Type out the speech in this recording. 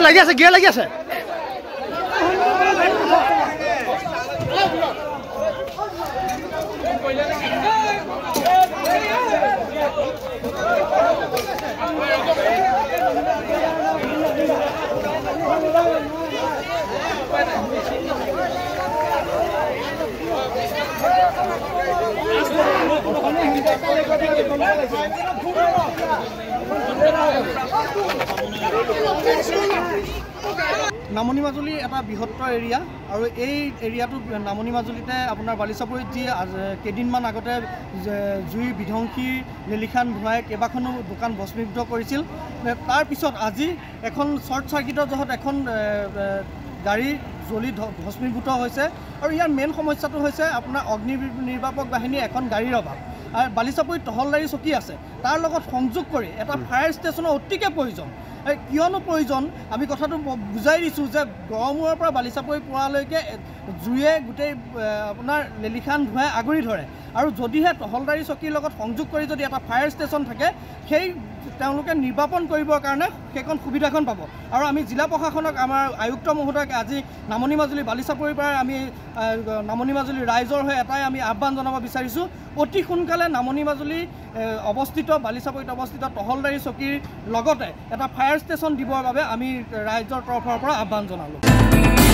লাগি আছে গিয়ে লাগি আছে নামনি মাজুলী এটা বৃহত্তৰ এৰিয়া আৰু এই এৰিয়াটো নামনি মাজুলীতে আপোনাৰ বালিচাপৰিত যি কেইদিনমান আগতে জুই বিধ্বংসী লিলিখান ধোঁৱাই কেইবাখনো দোকান ভস্মীভূত কৰিছিল তাৰ পিছত আজি এখন শ্বৰ্ট চাৰ্কিটৰ জহত এখন গাড়ী জ্বলি ভস্মীভূত হৈছে আৰু ইয়াৰ মেইন সমস্যাটো হৈছে আপোনাৰ অগ্নি নিৰ্বাপক বাহিনী এখন গাড়ীৰ অভাৱ আৰু বালিচাপৰিত টহলদাৰী চকী আছে তাৰ লগত সংযোগ কৰি এটা ফায়াৰ ষ্টেচনৰ অতিকে প্ৰয়োজন কিয়নো প্ৰয়োজন আমি কথাটো বুজাই দিছোঁ যে গড়মূৰৰ পৰা বালিচাপৰি পোৱালৈকে জুয়ে গোটেই আপোনাৰ লিলিখান ধোঁৱাই আগুৰি ধৰে আৰু যদিহে টহলদাৰী চকীৰ লগত সংযোগ কৰি যদি এটা ফায়াৰ ষ্টেচন থাকে সেই তেওঁলোকে নিৰ্বাপন কৰিবৰ কাৰণে সেইখন সুবিধাখন পাব আৰু আমি জিলা প্ৰশাসনক আমাৰ আয়ুক্ত মহোদয়ক আজি নামনি মাজুলী বালিচাপৰিৰ পৰা আমি নামনি মাজুলী ৰাইজৰ হৈ এটাই আমি আহ্বান জনাব বিচাৰিছোঁ অতি সোনকালে নামনি মাজুলী অৱস্থিত বালিচাপৰিত অৱস্থিত টহলদাৰী চকীৰ লগতে এটা ফায়াৰ ষ্টেচন দিবৰ বাবে আমি ৰাইজৰ তৰফৰ পৰা আহ্বান জনালোঁ।